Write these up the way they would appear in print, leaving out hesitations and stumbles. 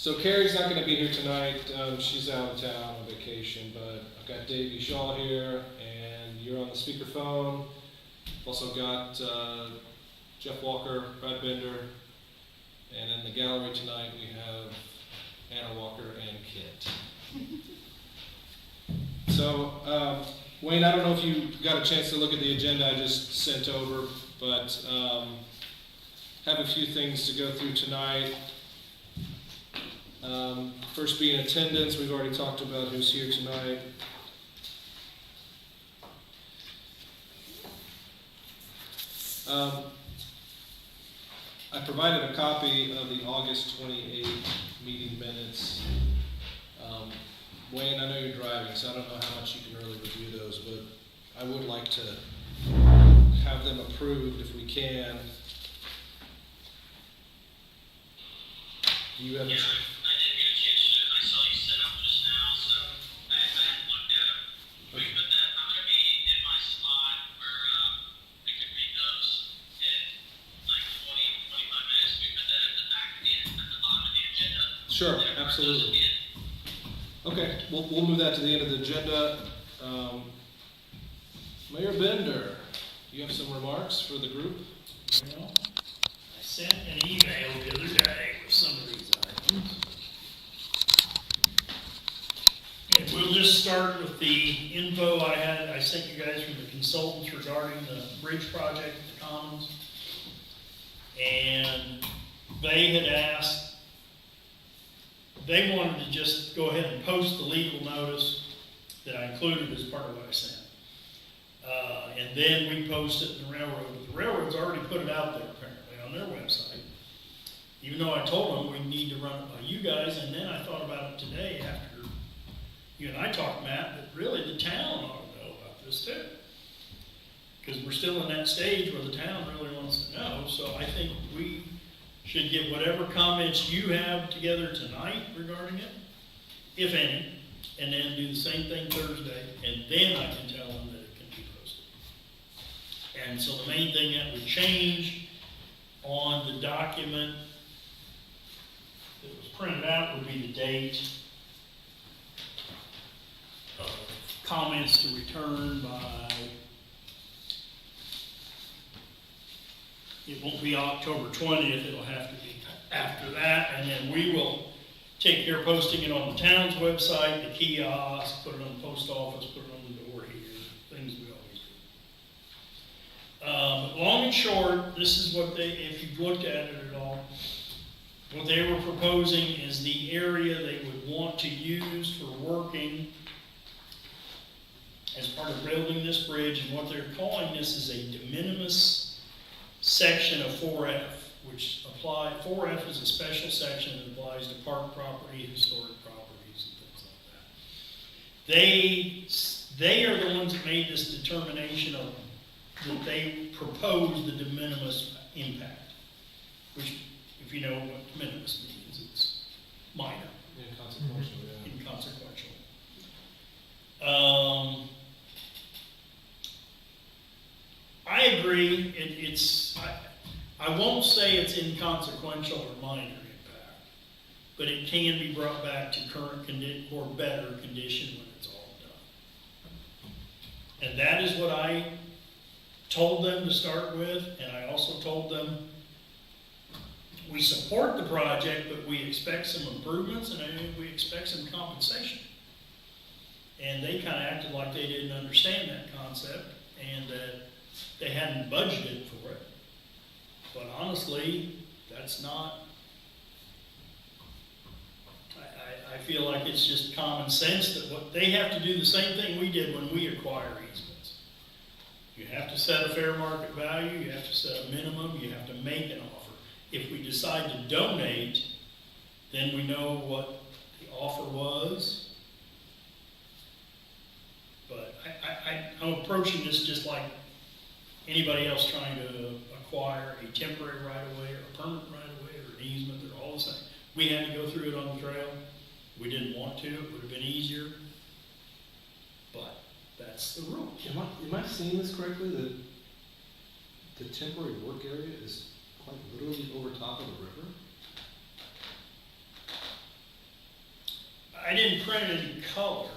So Carrie's not going to be here tonight. She's out of town on vacation, but I've got Davey Shaw here, and you're on the speakerphone. I've also got Jeff Walker, Brad Bender, and in the gallery tonight we have Anna Walker and Kit. So, Wayne, I don't know if you got a chance to look at the agenda I just sent over, but have a few things to go through tonight. First being attendance, we've already talked about who's here tonight. I provided a copy of the August 28th meeting minutes. Wayne, I know you're driving, so I don't know how much you can really review those, but I would like to have them approved if we can. Do you have? Yeah, I didn't get a chance to. I saw you set up just now, so I hadn't looked at them. We put that. I'm going to be in my spot where I could read those in like 20, 25 minutes. We put that at the back of at the bottom of the agenda. Sure, absolutely. Okay, we'll move that to the end of the agenda. Mayor Bender, you have some remarks for the group? Well, I sent an email the other day with some of these items. And we'll just start with the info I sent you guys from the consultants regarding the bridge project at the Commons. And they had asked, they wanted to just go ahead and post the legal notice that I included as part of what I sent. And then we post it in the railroad. But the railroad's already put it out there apparently on their website. Even though I told them we need to run it by you guys, and then I thought about it today after you and I talked, Matt, that really the town ought to know about this too. Because we're still in that stage where the town really wants to know. So I think we should get whatever comments you have together tonight regarding it, if any, and then do the same thing Thursday, and then I can tell them that it can be posted. And so the main thing that would change on the document that was printed out would be the date of comments to return by, it won't be October 20th, it'll have to be after that, and then we will take care of posting it on the town's website, the kiosk, put it on the post office, put it on the door here, things we always do. Long and short, this is what they, if you've looked at it at all, what they were proposing is the area they would want to use for working as part of building this bridge, and what they're calling this is a de minimis section of 4F, which 4F is a special section that applies to park property, historic properties, and things like that. They are the ones that made this determination of that they proposed the de minimis impact, which, if you know what de minimis means, it's minor. Inconsequential, yeah. Inconsequential. I agree. I won't say it's inconsequential or minor impact, but it can be brought back to current or better condition when it's all done. And that is what I told them to start with, and I also told them we support the project, but we expect some improvements and we expect some compensation. And they kind of acted like they didn't understand that concept and that they hadn't budgeted for it. But honestly, that's not, I feel like it's just common sense that what they have to do the same thing we did when we acquire easements. You have to set a fair market value, you have to set a minimum, you have to make an offer. If we decide to donate, then we know what the offer was. But I'm approaching this just like anybody else trying to acquire a temporary right-of-way or a permanent right-of-way or an easement. They're all the same. We had to go through it on the trail. We didn't want to. It would have been easier. But that's the rule. Am I seeing this correctly? That the temporary work area is quite literally over top of the river? I didn't print it in color.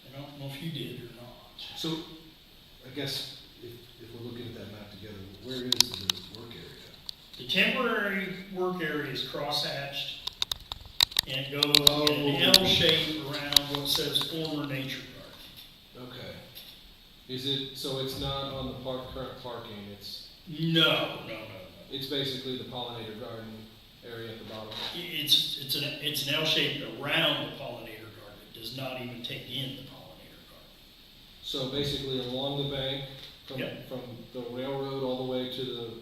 I don't know if you did or not. So, I guess if we're looking at that map together, where is the work area? The temporary work area is crosshatched, and it goes in an L shape around what says former nature park. Okay. Is it, so it's not on the current parking, it's No. it's basically the pollinator garden area at the bottom? It's an L shape around the pollinator garden. It does not even take in the pollinator garden. So basically along the bank, Yep. from the railroad all the way to the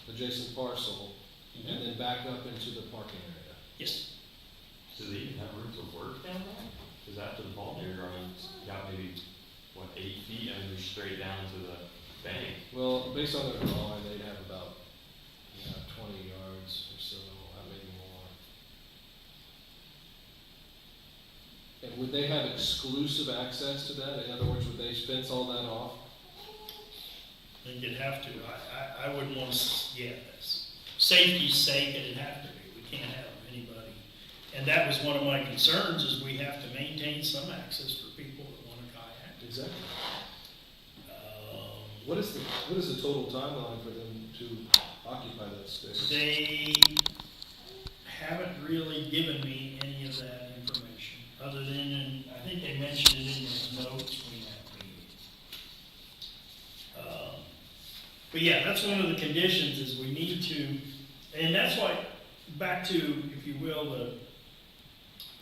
adjacent parcel, and then back up into the parking area? Yes. Do they even have room to work down there? Because after the pollinator garden's got maybe, 8 feet, and they're straight down to the bank. Well, based on their drawing, they'd have about 20 yards or so, maybe more. And would they have exclusive access to that? In other words, would they fence all that off? I think you'd have to. I wouldn't want to, safety's sake, it'd have to be. We can't have anybody. And that was one of my concerns, is we have to maintain some access for people that want to kayak. Exactly. What is the total timeline for them to occupy that space? They haven't really given me any of that information, other than, I think they mentioned it in the notes we had meeting. But yeah, that's one of the conditions, is we need to, and that's why, back to, if you will, the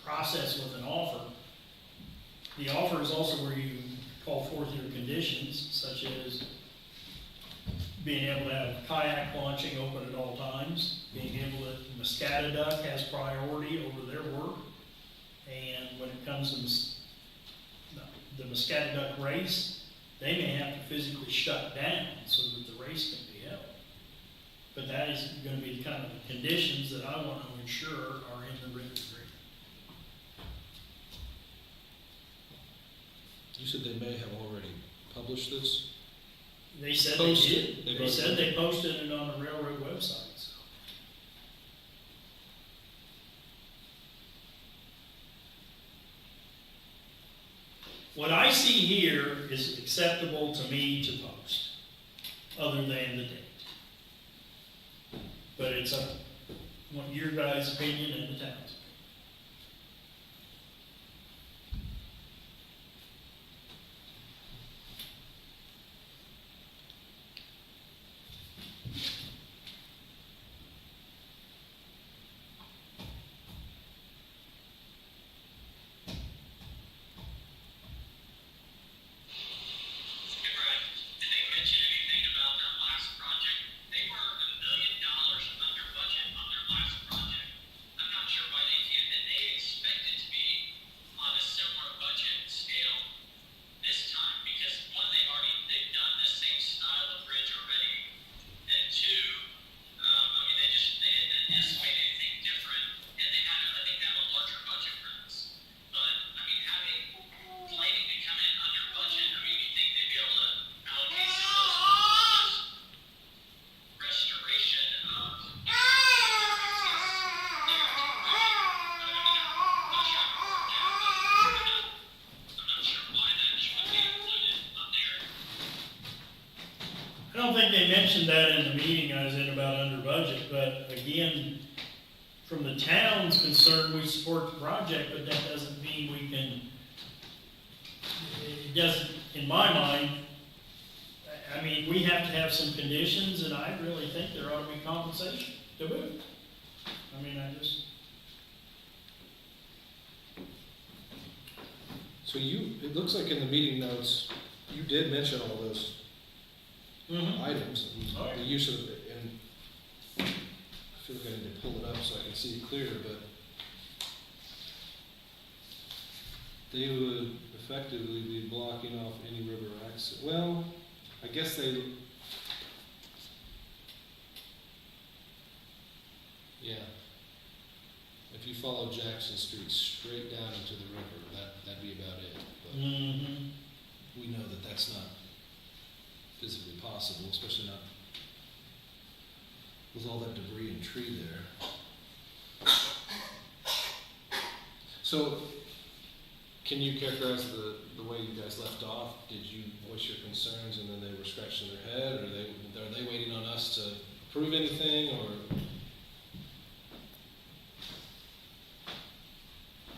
process with an offer. The offer is also where you call forth your conditions, such as being able to have kayak launching open at all times, being able to, Muscatatuck has priority over their work, and when it comes to the Muscatatuck race, they may have to physically shut down so that the race can be held. But that is going to be kind of the conditions that I want to ensure are in the written agreement. You said they may have already published this? They said Posted. they did. They said they posted it on the railroad websites. What I see here is acceptable to me to post, other than the date. But it's what your guys' opinion and the town's opinion. Did they mention anything about their last project? They were $1 million under budget on their last project. I'm not sure why they can't, and they expect it to be on a similar budget scale this time, because one, they've done the same style of bridge already, and two, they didn't anticipate anything different, and I think they have a larger budget for this. But, planning to come in under budget, you think they'd be able to allocate some of those funds towards restoration of I'm not sure why that should be included on there. I don't think they mentioned that in the meeting I was in about under budget, but again, from the town's concern, we support the project, but that doesn't mean we can, it doesn't, in my mind, we have to have some conditions, and I really think there ought to be compensation to boot. So it looks like in the meeting notes, you did mention all those items, and Oh, yeah. the use of it, and I feel like I need to pull it up so I can see it clearer, but they would effectively be blocking off any river access. Well, I guess yeah. If you follow Jackson Street straight down into the river, that'd be about it. But we know that that's not physically possible, especially not with all that debris and tree there. So, can you characterize the way you guys left off? Did you voice your concerns and then they were scratching their head, or are they waiting on us to approve anything, or?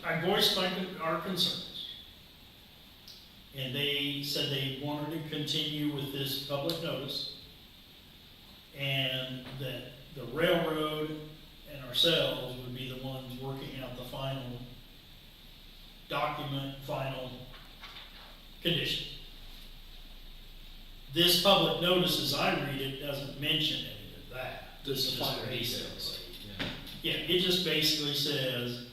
I voiced our concerns. And they said they wanted to continue with this public notice, and that the railroad and ourselves would be the ones working out the final document, final condition. This public notice, as I read it, doesn't mention any of that. This is Finer just details. basically, yeah, it just basically says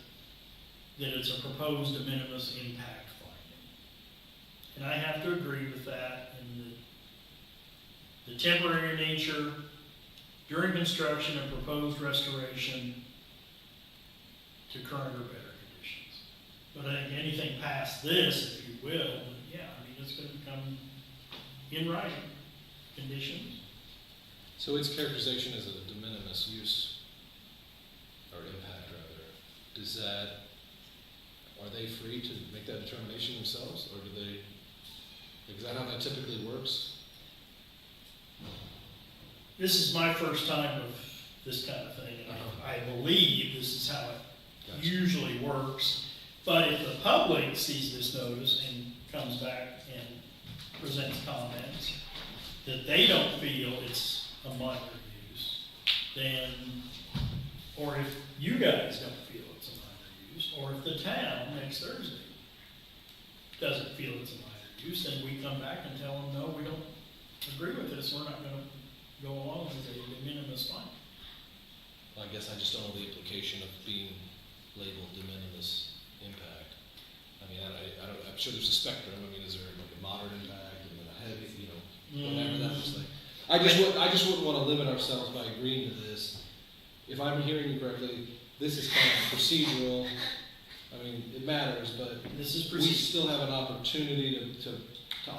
that it's a proposed de minimis impact finding. And I have to agree with that, and the temporary nature during construction and proposed restoration to current or better conditions. But I think anything past this, if you will, then yeah, I mean, it's gonna become in writing, conditions. So its characterization as a de minimis use, or impact rather, are they free to make that determination themselves, or is that how that typically works? This is my first time of this kind of thing, and I believe this is how it Gotcha. usually works. But if the public sees this notice and comes back and presents comments that they don't feel it's a minor use, then, or if you guys don't feel it's a minor use, or if the town next Thursday doesn't feel it's a minor use, then we come back and tell them, no, we don't agree with this, we're not gonna go along with a de minimis fine. I guess I just don't know the implication of being labeled de minimis impact. I mean, I don't, I'm sure there's a spectrum. I mean, is there like a moderate impact and then a heavy, whatever that looks like. I just wouldn't want to limit ourselves by agreeing to this. If I'm hearing you correctly, this is kind of procedural. I mean, it matters, but This is we procedural. still have an opportunity to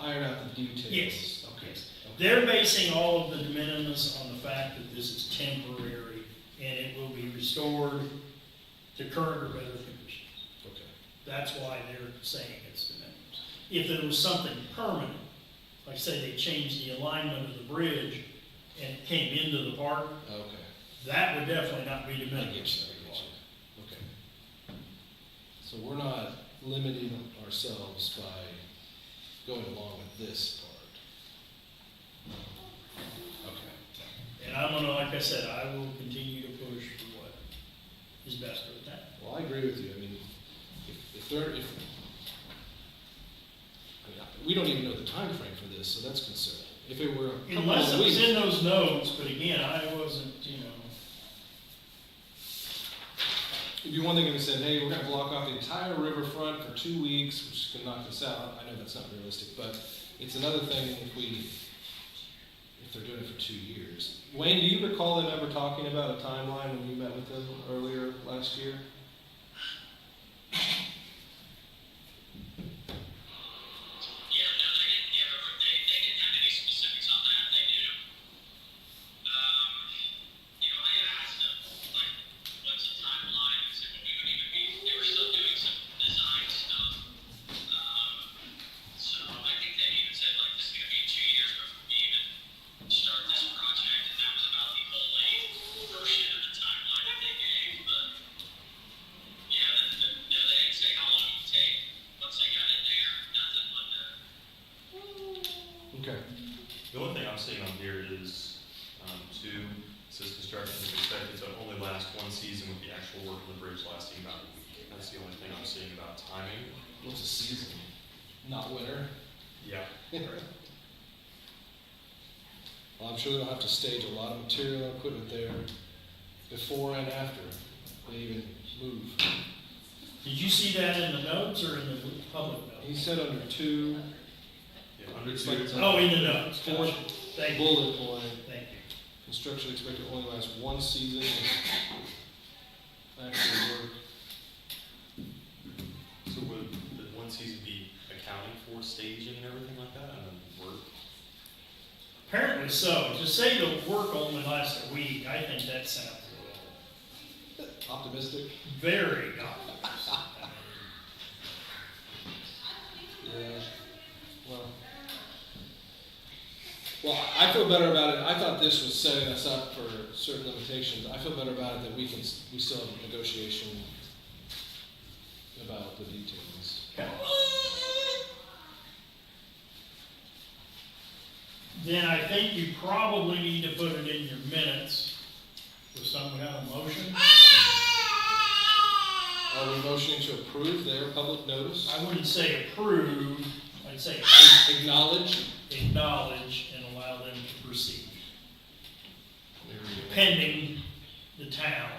iron out the details. Yes. Okay. Yes. Okay. They're basing all of the de minimis on the fact that this is temporary and it will be restored to current or better conditions. Okay. That's why they're saying it's de minimis. If it was something permanent, like say they changed the alignment of the bridge and it came into the park, Okay. that would definitely not be de I get you. minimis. I get you. Okay. So we're not limiting ourselves by going along with this part. Okay. And I'm gonna, like I said, I will continue to push for what is best for the town. Well, I agree with you. I mean, we don't even know the time frame for this, so that's concerning. If it were a couple Unless of it was weeks, in those notes, but again, I wasn't, it'd be one thing if they said, hey, we're gonna block off the entire riverfront for 2 weeks, which can knock this out. I know that's not realistic, but it's another thing if they're doing it for 2 years. Wayne, do you recall them ever talking about a timeline when you met with them earlier last year? Yeah, no, they didn't give they didn't have any specifics on that. They knew. I had asked them, like, what's the timeline? And said, we would even be, they were still doing some design stuff. So I think they even said, like, this is gonna be 2 years before we even start this project, and that was about the only version of the timeline that they gave, but yeah, they didn't say how long it would take. Once they got in there, nothing but Okay. The only thing I'm seeing on here is, says construction is expected to only last 1 season with the actual work on the bridge lasting about a week. That's the only thing I'm seeing about timing. What's the season? Not winter. Yeah. Well, I'm sure they'll have to stage a lot of material and equipment there before and after they even move. did you see that in the notes or in the public He notes? said under 2, Yeah, under It's like 2. it's Oh, in the notes, Fourth gotcha. Thank you, bullet point, thank you. construction expected to only last 1 season with actual work. So would the 1 season be accounting for staging and everything like that, and then work? Apparently so, to say the work only lasts a week, I think that sounds Optimistic. very optimistic. I feel better about it. I thought this was setting us up for certain limitations. I feel better about it that we still have a negotiation about the details. Okay. Then I think you probably need to put it in your minutes with some kind of motion. Are we motioning to approve their public notice? I wouldn't say approve, I'd say Acknowledge? acknowledge and allow them to proceed, Let me read it. pending the town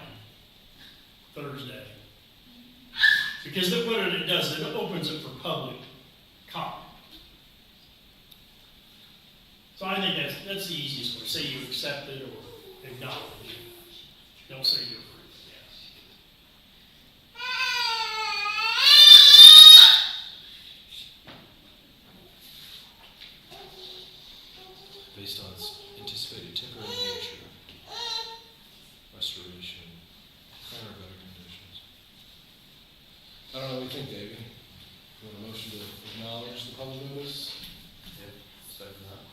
Thursday. Because what it does, it opens it for public comment. So I think that's the easiest way. Say you accept it or acknowledge it. Don't say you approve it, yes. Based on its anticipated temporary nature, restoration, and or better conditions. I don't know what you think, David. You want a motion to acknowledge the public notice? Yep, second that.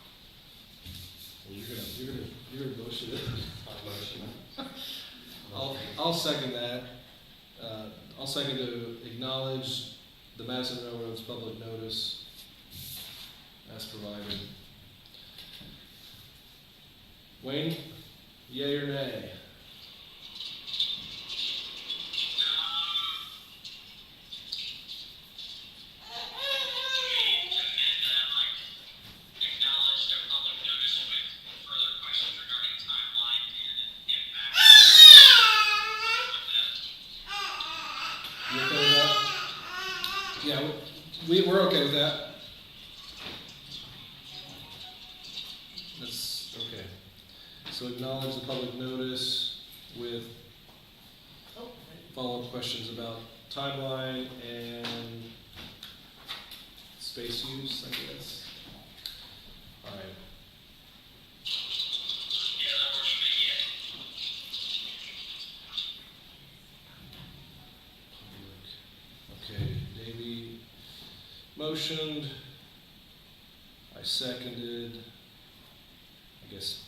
Well, you're gonna motion it. I'll motion I'll second that. I'll second to acknowledge the Madison Railroad's public notice as provided. Wayne, yea or nay? Acknowledge their public notice with further questions regarding timeline and impact. You okay with that? Yeah, we're okay with that. That's okay. So acknowledge the public notice with follow-up questions about timeline and space use, I guess. All right. Yeah, that works for me, Okay, Davey motioned. I seconded. I guess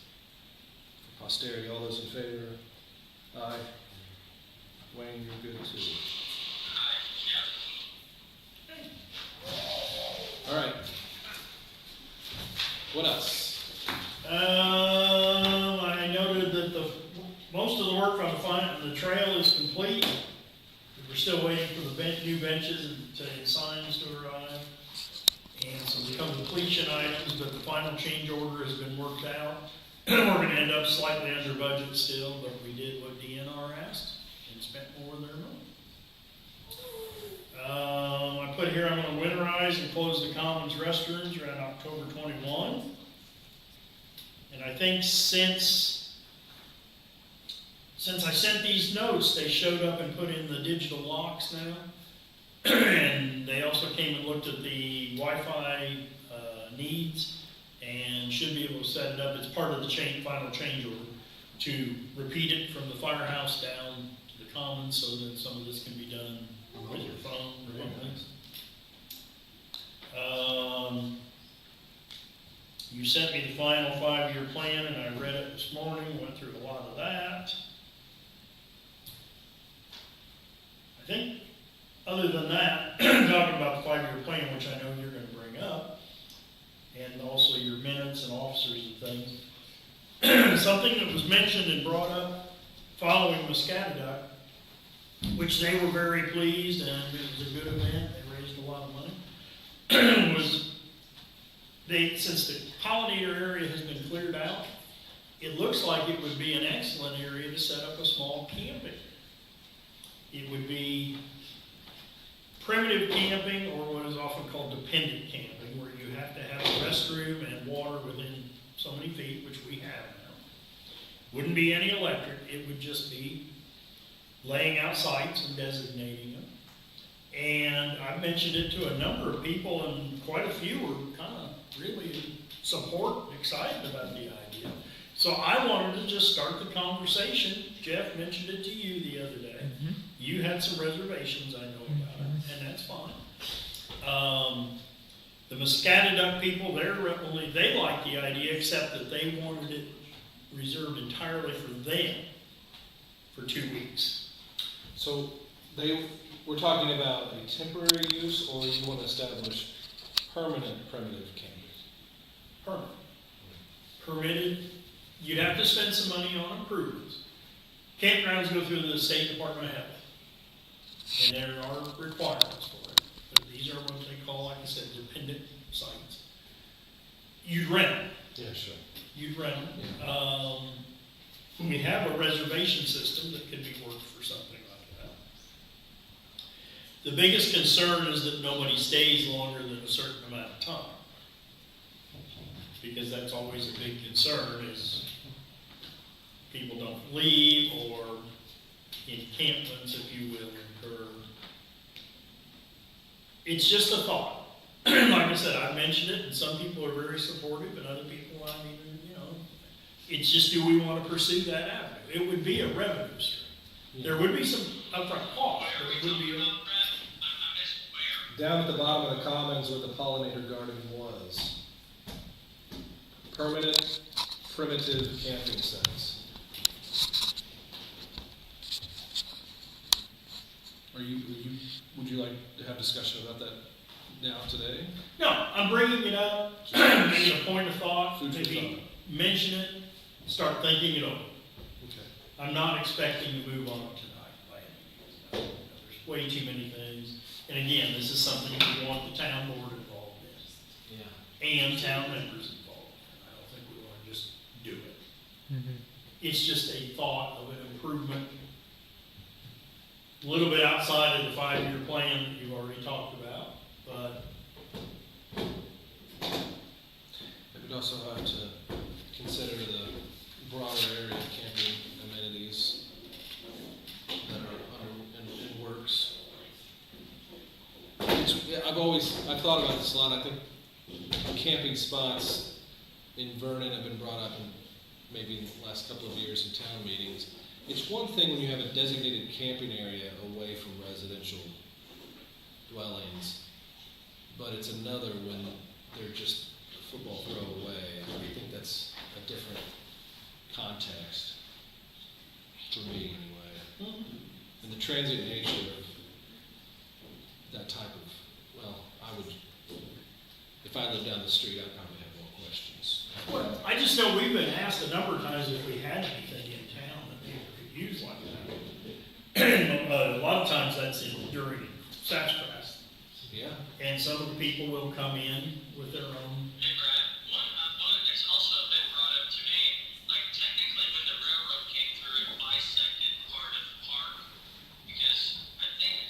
for posterity, all those in favor? Aye. Wayne, you're good too. All right. What else? I noted that most of the work on the trail is complete. We're still waiting for the new benches and signs to arrive. And some completion items, but the final change order has been worked out. We're gonna end up slightly under budget still, but we did what DNR asked and spent more than their money. I put here, I'm gonna winterize and close the commons restrooms around October 21. And I think since I sent these notes, they showed up and put in the digital locks now. And they also came and looked at the Wi-Fi needs and should be able to set it up. It's part of the final change order to repeat it from the firehouse down to the commons so that some of this can be done with your phone remotely. You sent me the final 5-year plan and I read it this morning, went through a lot of that. I think, other than that, talking about the 5-year plan, which I know you're gonna bring up, and also your minutes and officers and things, something that was mentioned and brought up following Muscatatuck, which they were very pleased and it was a good event, they raised a lot of money, was since the pollinator area has been cleared out, it looks like it would be an excellent area to set up a small camping. It would be primitive camping, or what is often called dependent camping, where you have to have a restroom and water within so many feet, which we have now. Wouldn't be any electric, it would just be laying out sites and designating them. And I mentioned it to a number of people, and quite a few were kind of really in support and excited about the idea. So I wanted to just start the conversation. Jeff mentioned it to you the other day. Mm-hmm. You had some reservations, I know about it, and that's fine. The Muscatatuck people, they like the idea, except that they wanted it reserved entirely for them for 2 weeks. So we're talking about a temporary use, or you want to establish permanent primitive camping? Permanent. Permitted, you'd have to spend some money on improvements. Campgrounds go through the State Department of Health, and there are requirements for it. But these are what they call, like I said, dependent sites. You'd rent them. Yeah, sure. You'd rent them. We have a reservation system that could be worked for something like that. The biggest concern is that nobody stays longer than a certain amount of time. Because that's always a big concern, is people don't leave, or encampments, if you will, occur. It's just a thought. Like I said, I've mentioned it, and some people are very supportive, and other people, I mean, it's just, do we want to pursue that avenue? It would be a revenue stream. There would be some upfront cost, but it would be Down at the bottom of the commons where the pollinator garden was. Permanent primitive camping sites. Would you like to have discussion about that now today? No, I'm bringing it up, making a point of thought, Food for maybe mention it, start thinking it over. Okay. I'm not expecting to move on tonight by any means. There's way too many things. And again, this is something we want the town board involved in. Yeah. And town members involved in. I don't think we want to just do it. It's just a thought of an improvement. A little bit outside of the 5-year plan that you've already talked about, but We'd also have to consider the broader area of camping amenities that are in works. I've thought about this a lot. I think camping spots in Vernon have been brought up in maybe in the last couple of years in town meetings. It's one thing when you have a designated camping area away from residential dwellings, but it's another when they're just a football throw away. I think that's a different context, for me anyway. And the transient nature of that type of, well, if I lived down the street, I'd probably have more questions. well, I just know we've been asked a number of times if we had anything in town that people could use like that. A lot of times that's during sassafras. Yeah. And some of the people will come in with their own. Hey Brad, one that's also been brought up to me, like technically when the railroad came through, it bisected part of the park, because I think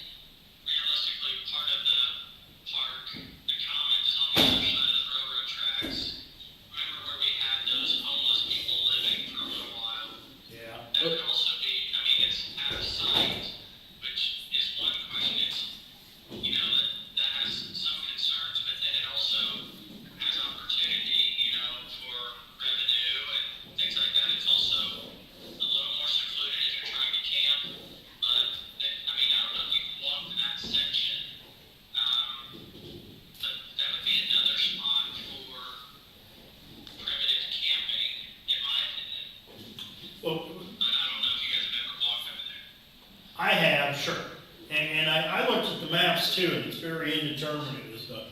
realistically part of the park, the commons is on the other side of the railroad tracks. Remember where we had those homeless people living for a little while? Yeah. That would also be, I mean, it's out of sight, which is one question. It's, that has some concerns, but then it also has opportunity, for revenue and things like that. It's also a little more secluded if you're trying to camp, but, I don't know if you can walk to that section. But that would be another spot for primitive camping, in my opinion. Well, But I don't know if you guys have ever walked over there. I have, sure. And I looked at the maps too, and it's very indeterminate as to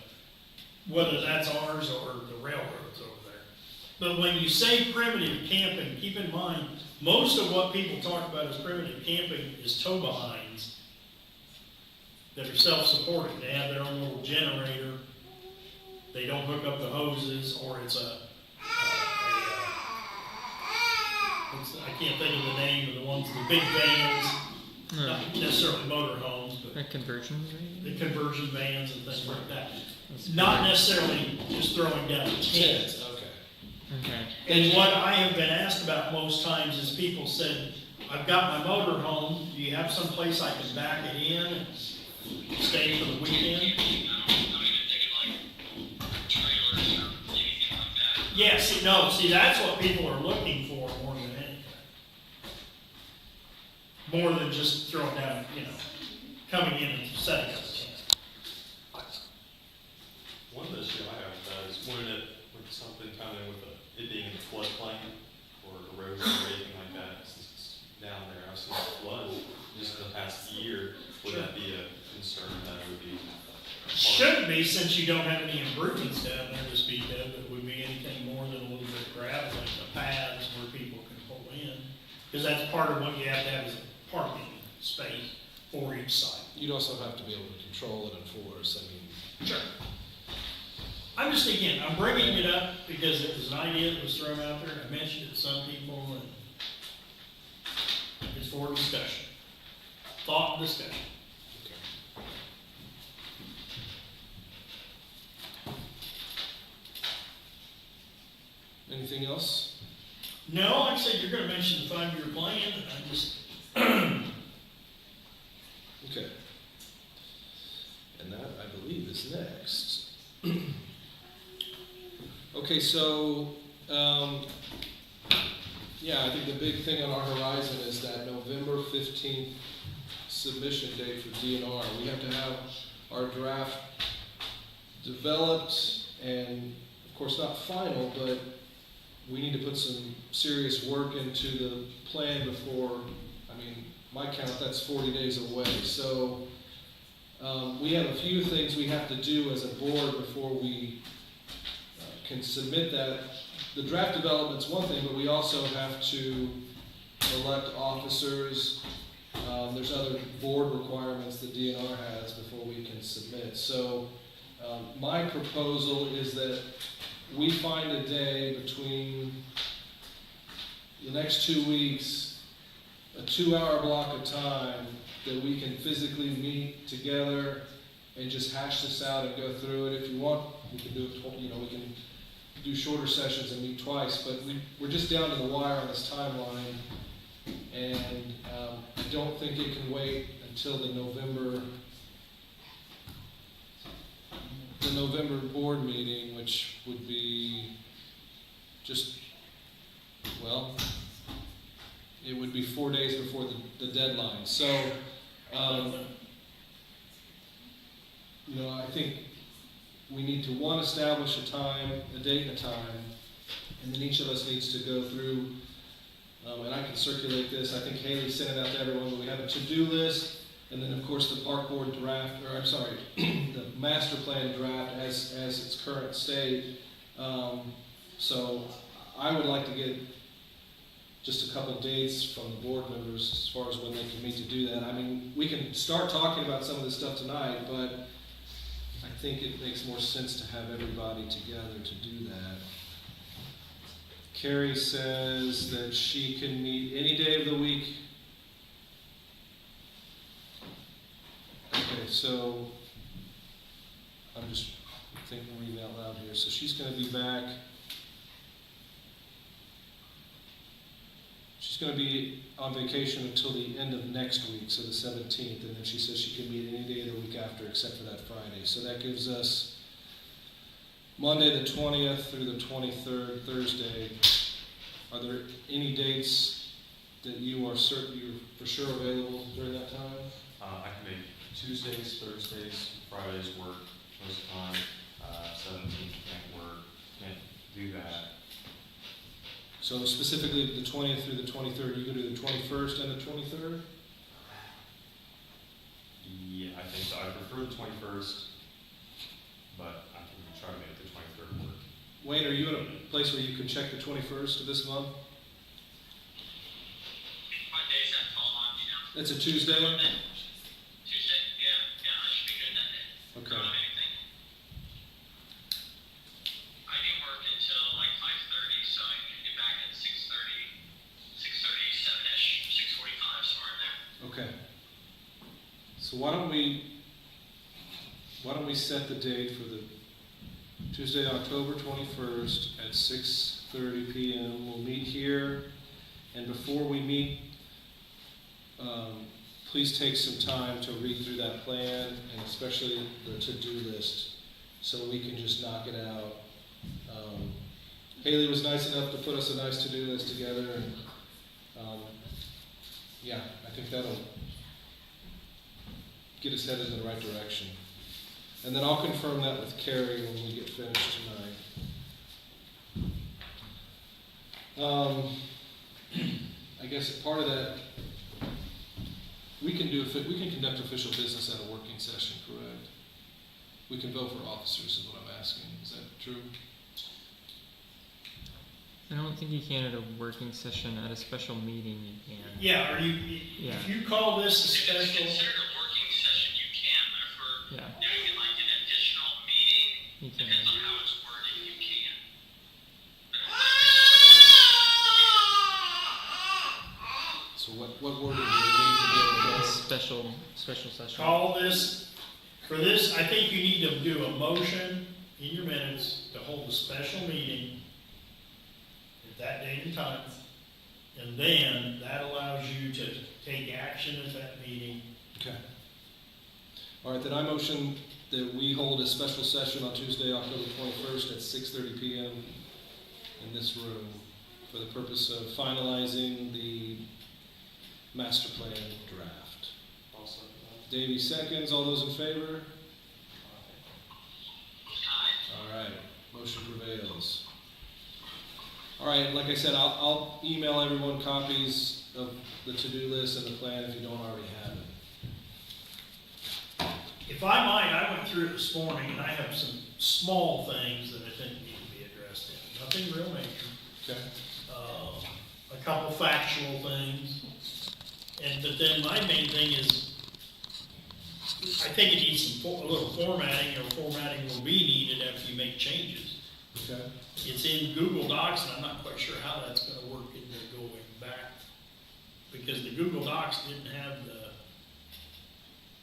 whether that's ours or the railroads over there. But when you say primitive camping, keep in mind, most of what people talk about as primitive camping is tow behinds that are self-supporting. They have their own little generator. They don't hook up the hoses, or it's I can't think of the name of the ones, the big vans. Not necessarily motor homes, but A conversion rate? the conversion vans and things like that. That's Not necessarily just throwing down a tent. Okay. Okay. And what I have been asked about most times is people said, I've got my motor home, do you have some place I can back it in and stay for the weekend? I'm even thinking like trailers or anything like that. Yes, see, that's what people are looking for more than anything. More than just throwing down, coming in and setting up a tent. One of the floodplain or erosion or anything like that since it's down there? I've seen it flood just in the past year. Would that be a concern that it would be? Shouldn't be, since you don't have any improvements down there to speak of. It would be anything more than a little bit of gravel and the paths where people can pull in. Because that's part of what you have to have is a parking space for each site. You'd also have to be able to control and enforce, I mean. Sure. I'm just, again, I'm bringing it up because it was an idea that was thrown out there. I mentioned it to some people, and it's for discussion. Thought and discussion. Anything else? No, like I said, you're gonna mention the 5-year plan, and I just, Okay. And that, I believe, is next. Okay, so, yeah, I think the big thing on our horizon is that November 15th submission date for DNR. We have to have our draft developed and, of course, not final, but we need to put some serious work into the plan before, I mean, my count, that's 40 days away. So we have a few things we have to do as a board before we can submit that. The draft development's one thing, but we also have to elect officers. There's other board requirements that DNR has before we can submit. So my proposal is that we find a day between the next 2 weeks, a 2-hour block of time that we can physically meet together and just hash this out and go through it. If you want, we can do it, we can do shorter sessions and meet twice, but we're just down to the wire on this timeline, and I don't think it can wait until the November board meeting, which would be just, well, it would be 4 days before the deadline. So, I think we need to, one, establish a time, a date and a time, and then each of us needs to go through, and I can circulate this. I think Haley sent it out to everyone, but we have a to-do list, and then, of course, the park board draft, the master plan draft as its current state. So I would like to get just a couple dates from the board members as far as when they can meet to do that. I mean, we can start talking about some of this stuff tonight, but I think it makes more sense to have everybody together to do that. Carrie says that she can meet any day of the week. Okay, so I'm just reading out loud here. So she's going to be back. She's going to be on vacation until the end of next week, so the 17th, and then she says she can meet any day of the week after except for that Friday. So that gives us Monday the 20th through the 23rd, Thursday. Are there any dates that you are certain you're for sure available during that time? I can make Tuesdays, Thursdays, Fridays work most of the time. 17th can't work, can't do that. So specifically the 20th through the 23rd, you can do the 21st and the 23rd? Yeah, I think so. I prefer the 21st, but I can try to make the 23rd work. Wayne, are you in a place where you can check the 21st of this month? What days that fall on, It's a Tuesday? Monday? Tuesday, yeah, I should be good that day. Okay. Don't have anything. I can work until like 5:30, so I can get back at 6:30, 7-ish, 6:45, somewhere in there. Okay. So why don't we set the date for the Tuesday, October 21st at 6:30 p.m. We'll meet here, and before we meet, please take some time to read through that plan, and especially the to-do list, so we can just knock it out. Haley was nice enough to put us a nice to-do list together, and yeah, I think that'll get us headed in the right direction. And then I'll confirm that with Carrie when we get finished tonight. I guess part of that, we can conduct official business at a working session, correct? We can vote for officers is what I'm asking, is that true? I don't think you can at a working session. At a special meeting, you can. Yeah, Yeah. if you call this a If it's special, considered a working session, you can, but if we're Yeah, doing it like an additional meeting, you can. depends on how it's worded, you can. So what wording do we need to be able to go? Special session. call this, for this, I think you need to do a motion in your minutes to hold a special meeting at that date and time. And then that allows you to take action at that meeting. Okay. All right, then I motion that we hold a special session on Tuesday, October 21st at 6:30 PM in this room for the purpose of finalizing the master plan draft. I'll second that. Davey seconds, all those in favor? All right, motion prevails. All right, like I said, I'll email everyone copies of the to-do list and the plan if you don't already have it. If I might, I went through it this morning and I have some small things that I think need to be addressed in. Nothing real major. Okay. A couple factual things. But then my main thing is, I think it needs a little formatting, or formatting will be needed after you make changes. Okay. It's in Google Docs, and I'm not quite sure how that's gonna work into going back. Because the Google Docs didn't have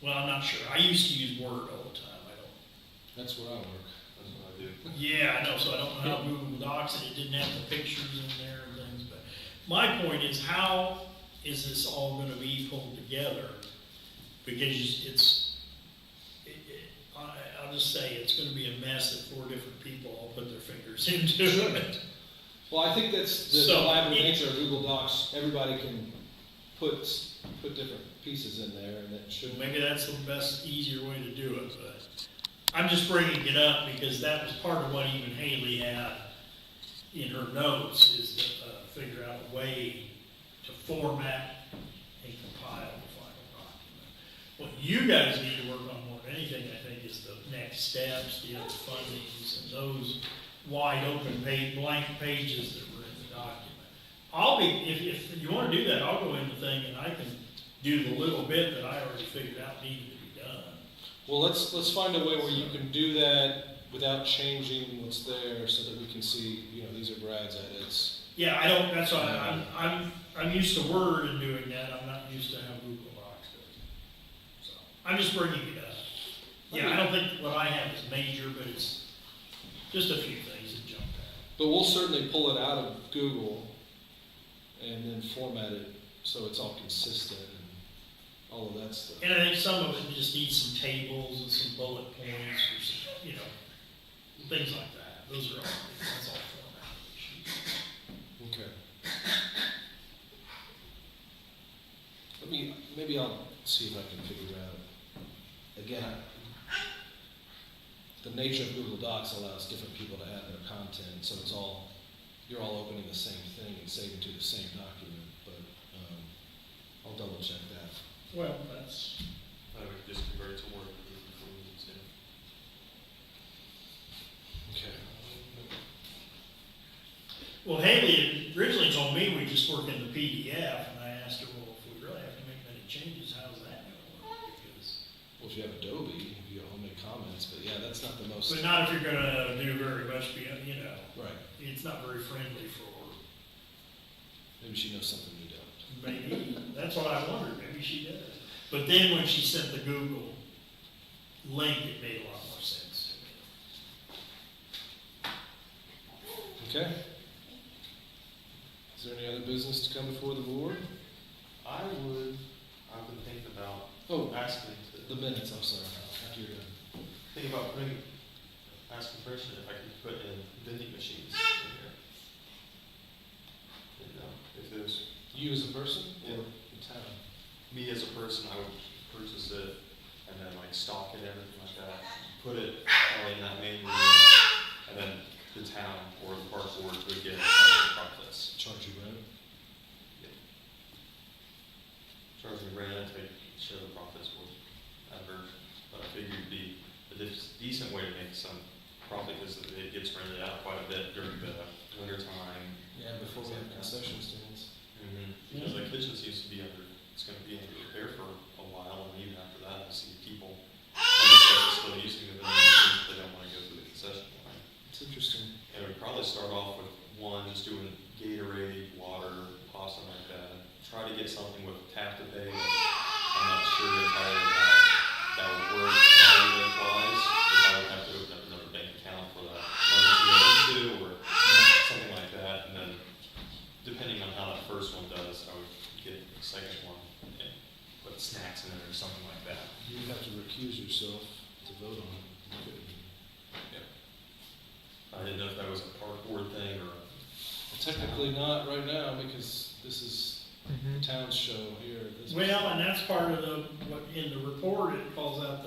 well, I'm not sure. I used to use Word all the time. I don't. That's where I work. That's what I do. Yeah, I know, so I don't know how Google Docs, and it didn't have the pictures in there and things, but my point is, how is this all gonna be pulled together? Because I'll just say, it's gonna be a mess if 4 different people all put their fingers into it. Well, I think that's the So, collaborative nature of Google Docs. Everybody can put different pieces in there, and it should. Maybe that's the best, easier way to do it, but I'm just bringing it up because that was part of what even Haley had in her notes, is to figure out a way to format and compile the final document. What you guys need to work on more than anything, I think, is the next steps, the other fundings, and those wide open blank pages that were in the document. If you wanna do that, I'll go in the thing and I can do the little bit that I already figured out needed to be done. Well, let's find a way where you can do that without changing what's there, so that we can see, these are Brad's edits. Yeah, that's why I'm used to Word and doing that, I'm not used to how Google Docs does it. So, I'm just bringing it up. Yeah, I don't think what I have is major, but it's just a few things that jumped out. But we'll certainly pull it out of Google and then format it so it's all consistent and all of that stuff. And I think some of it just needs some tables and some bullet points or some, things like that. Those are all, that's all formatting issues. Okay. Maybe I'll see if I can figure out, again, the nature of Google Docs allows different people to add their content, so you're all opening the same thing and saving to the same document, but I'll double check that. Well, that's, We could just convert it to Word before we need to. Okay. well, Haley originally told me we just work in the PDF, and I asked her, well, if we really have to make many changes, how's that gonna work? Because, Well, if you have Adobe, you can make comments, but yeah, that's not the most. but not if you're gonna do very much, Right. it's not very friendly for, Maybe she knows something you don't. maybe, that's what I wondered, maybe she does. But then when she sent the Google link, it made a lot more sense to me. Okay. Is there any other business to come before the board? I've been thinking about asking The minutes, I'm sorry. After you're done. asking the person if I could put in vending machines in here. If there's You as a person Yeah. or the town? me as a person, I would purchase it and then stock it and everything like that. Put it all in that main room and then the town or the park board would get profits. Charge you rent. Charging rent, take share the profits whatever, but I figured it'd be a decent way to make some profit because it gets rented out quite a bit during the winter time. Yeah, before we have concession stands. Because the kitchen seems to be it's gonna be under repair for a while, and even after that, I see people, still using it, but they don't wanna go through the concession line. It's interesting. And it would probably start off with one, just doing Gatorade, water, something like that. Try to get something with tap to pay. I'm not sure entirely how that would work money-wise. If I would have to open up another bank account for that money to go into, or something like that. And then, depending on how that first one does, I would get the second one and put snacks in it or something like that. You'd have to recuse yourself to vote on it. I didn't know if that was a park board thing or. Technically not right now, because this is Mm-hmm. the town's show here. This Well, and that's part of what in the report, it calls out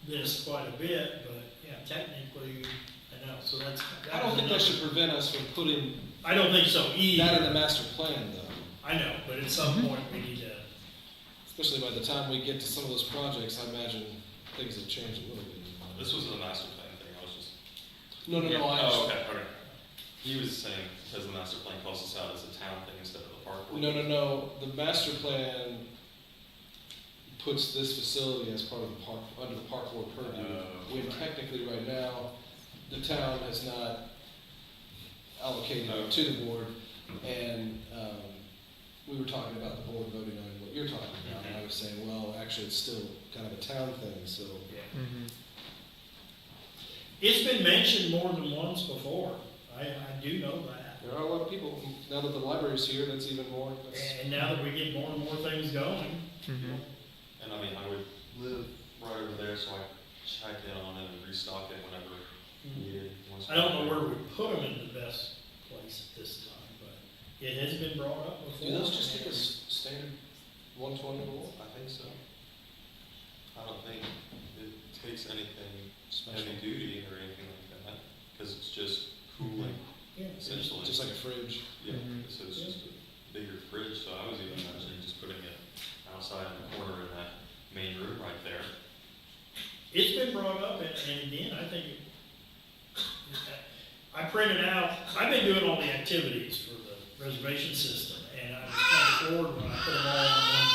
this quite a bit, but yeah, technically, I know, so that's. I don't think that should prevent us from putting I don't think so that in either. the master plan, though. I know, but at some point, we need to, Especially by the time we get to some of those projects, I imagine things have changed a little bit. This was the master plan thing, I was just. No, I Oh, understand. okay. He was saying, because the master plan calls us out as a town thing instead of the park board. No. The master plan puts this facility as part of the park, under the park board purview. When Right. technically right now, the town has not allocated it to the board. And, we were talking about the board voting on what you're talking about. And I was saying, well, actually, it's still kind of a town thing, so. yeah. Mm-hmm. It's been mentioned more than once before. I do know that. There are a lot of people, now that the library's here, that's even more. And now that we get more and more things going, Mm-hmm. And I mean, I would live right over there, so I check in on it and restock it whenever needed. I don't know where we put them in the best place at this time, but it has been brought up before. Do those just take a standard 120 rule? I think so. I don't think it takes anything Special. heavy duty or anything like that, because it's just cooling, Yeah, essentially. Just like a fridge. Yeah, Mhm. so it's just a bigger fridge, so I was even imagining just putting it outside in the corner in that main room right there. it's been brought up, and again, I think, I printed out, I've been doing all the activities for the reservation system, and I was kind of bored when I put them all on one.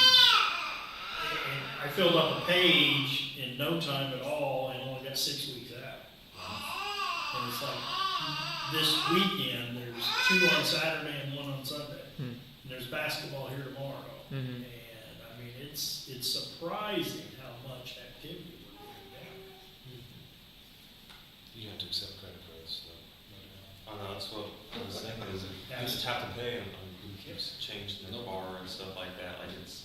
And I filled up a page in no time at all, and only got 6 weeks out. And it's like, this weekend, there's 2 on Saturday and 1 on Sunday. Hmm. And there's basketball here tomorrow. Mhm. And, I mean, it's surprising how much activity we're getting down. You have to accept credit cards, though. I know, that's what I was thinking, is it, you just have to pay, and who keeps changing the bar and stuff like that, like it's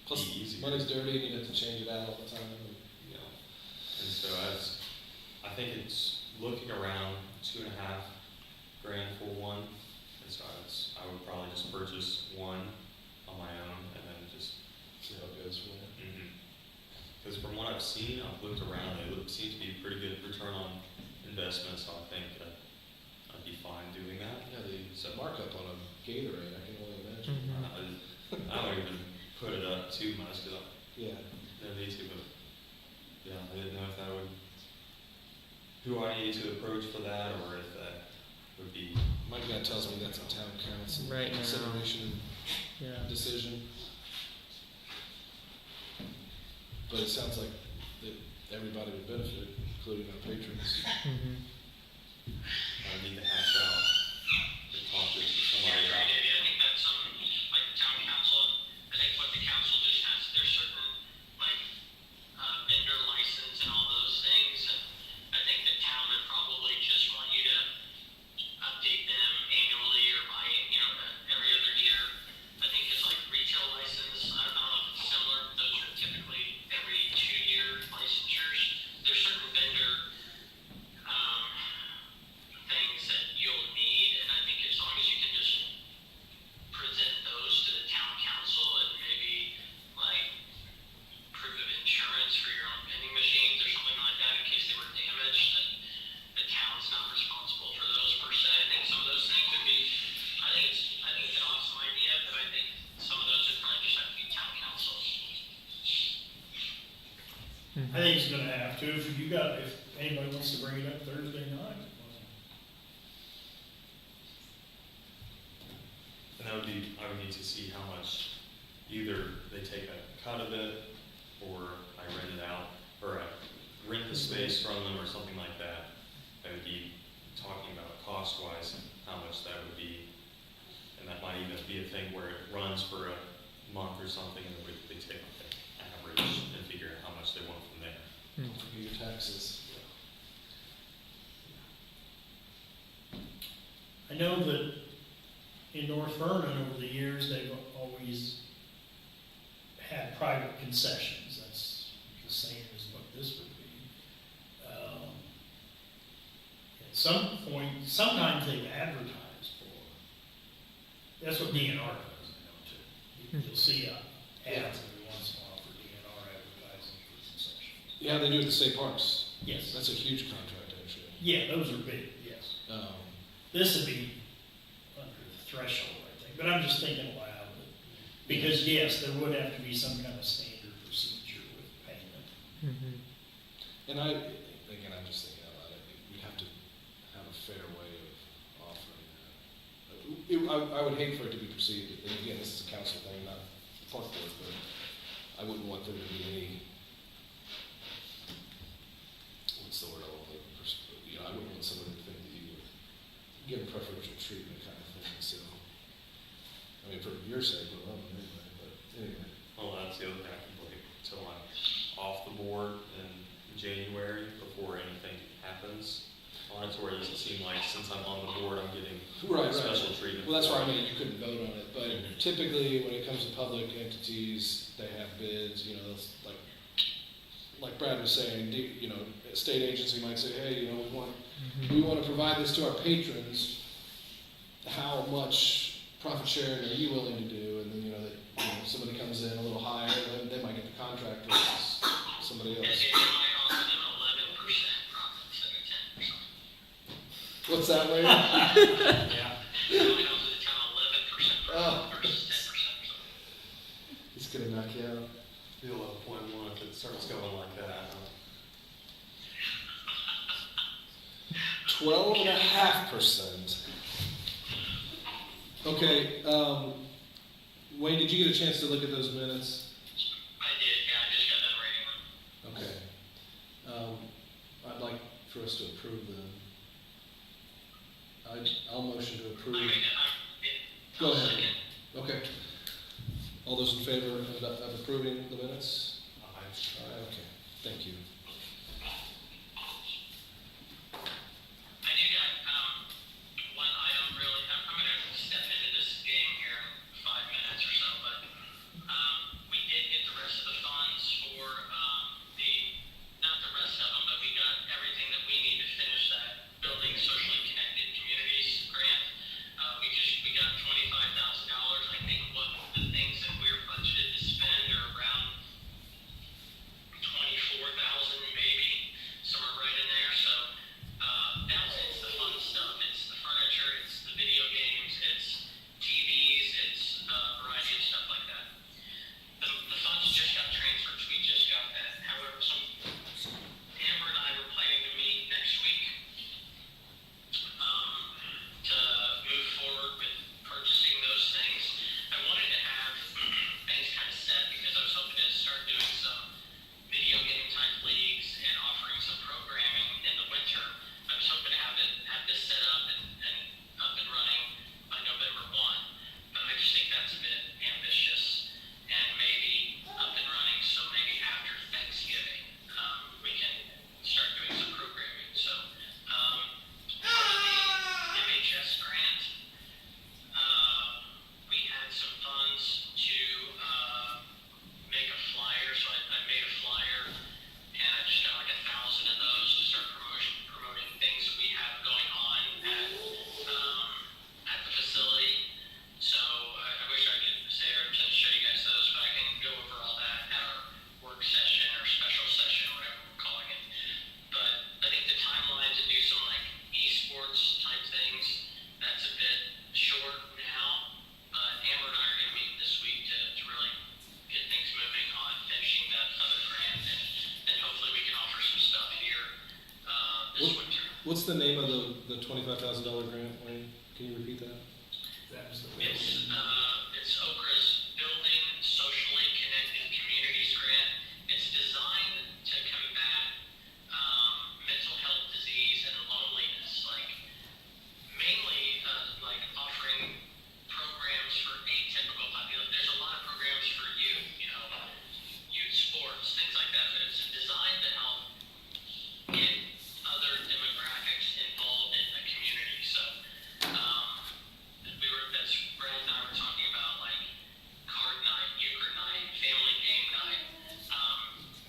Plus, easy. money's dirty and you have to change it out all the time. You know, and so I think it's looking around $2.5 grand for one, and so I would probably just purchase one on my own, and then just, See how it goes from there. because from what I've seen, I've looked around, it seems to be a pretty good return on investment, so I think I'd be fine doing that. Yeah, the markup on a Gatorade, I can only imagine. Mhm. I don't even put it up too much, because I Yeah. don't need to, but, yeah, I didn't know if that would, who I need to approach for that, or if that would be. My guy tells me that's a town council Right now. consideration Yeah. and decision. But it sounds like that everybody would benefit, including our patrons. Mm-hmm. I need to hash out, to talk to somebody about. I think that's like the town council, I think what the council just has, there's certain, like, vendor license and all those things, and I think the town would probably just want you to update them annually or every other year. I think it's like retail license, I don't know if it's similar, those are typically every 2-year licensures. There's certain vendor, things that you'll need, and I think as long as you can just I think it's gonna have to, if anybody wants to bring it up Thursday night. And that would be, I would need to see how much, either they take a cut of it, or I rent it out, or I rent the space from them, or something like that. I would be talking about cost-wise, how much that would be. And that might even be a thing where it runs for a month or something, and they take an average and figure out how much they want from there. Don't forget your taxes. I know that in North Vernon over the years, they've always had private concessions. That's the same as what this would be. At some point, sometimes they've advertised for, that's what DNR does, I know too. You'll see ads every once in a while for DNR advertising for concessions. Yeah, they do at the state parks. Yes. That's a huge contract, actually. Yeah, those are big, yes. This would be under the threshold, I think, but I'm just thinking aloud. Because yes, there would have to be some kind of standard procedure with payment. Mm-hmm. And I'm just thinking out loud, we have to have a fair way of offering that. I would hate for it to be perceived, and again, this is a council thing, not a park board, but I wouldn't want there to be any, what's the word I want to use? I wouldn't want somebody to think that you would give preferential treatment kind of thing, so. I mean, for your sake alone, anyway, but anyway. Well, that's the other thing, I can wait till I'm off the board in January before anything happens on it, to where it doesn't seem like since I'm on the board, I'm getting special treatment. Well, that's why I mean, you couldn't vote on it, but typically when it comes to public entities, they have bids, it's like Brad was saying, a state agency might say, hey, we want to provide this to our patrons. How much profit sharing are you willing to do? And then, somebody comes in a little higher, then they might get the contract versus somebody else. And they might offer them 11% profit instead of 10%. What's that, Larry? Yeah. It might offer the town 11% profit versus 10% or something. He's gonna knock you out. The 11.1, if it starts going like that. 12.5%. Okay, Wayne, did you get a chance to look at those minutes? I did, yeah, I just got done reading them. Okay. I'd like for us to approve them. I'll motion to approve. Go ahead. Okay. All those in favor of approving the minutes? Okay, thank you. I do got one item really. I'm going to step into this game here in 5 minutes or so, but we did get the rest of the funds for not the rest of them, but we got everything that we need to finish that building socially connected communities grant. We got $25,000. I think what the things that we're budgeted to spend are around $24,000. What's the name of the $25,000 grant, Wayne? Can you repeat that? That's the It's Okra's Building Socially Connected Communities Grant. It's designed to combat mental health disease and loneliness, like mainly like offering programs for atypical population. There's a lot of programs for youth, youth sports, things like that, but it's designed to help get other demographics involved in the community. So that's Brad and I were talking about, like card night, euchre night, family game night,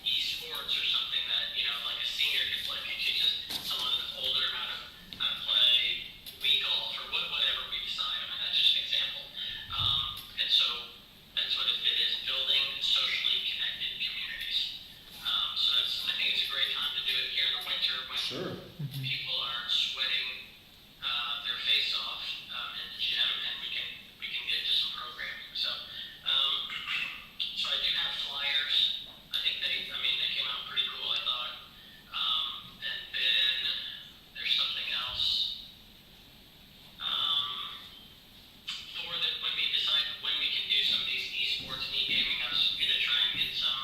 esports or something that, like a senior could play. If you teach someone that's older how to play Wii golf or whatever we decide. I mean, that's just an example. And so that's what it is, building socially connected communities. So I think it's a great time to do it here in the winter when Sure. people are sweating their face off in the gym, and we can get to some programming. So so I do have flyers. I think they came out pretty cool, I thought. And then there's something else. When we decide when we can do some of these esports and e-gaming, I was going to try and get some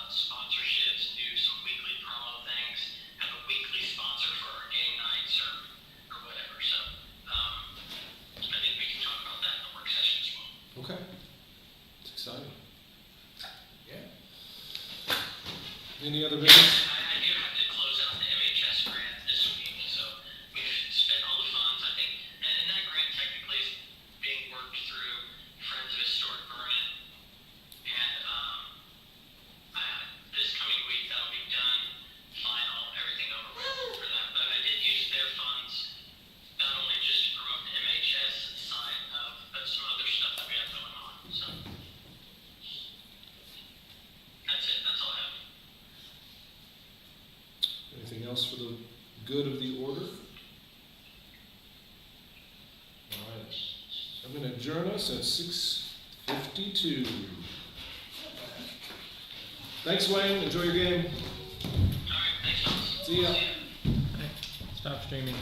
sponsorships, do some weekly promo things, have a weekly sponsor for our game nights or whatever. So I think we can talk about that in the work session as well. Okay. It's exciting. Yeah. Any other business? I do have to close out the MHS grant this week, so we've spent all the funds, I think, and that grant technically is being worked through Friends of Historic Vernon, and this coming week that'll be done, final, everything over with for that. But I did use their funds not only just to promote the MHS side but some other stuff that we have going on. So that's it. That's all I have. Anything else for the good of the order? All right. I'm going to adjourn us at 6:52. Thanks, Wayne. Enjoy your game. All right. Thanks, Thomas. See ya. Stop streaming.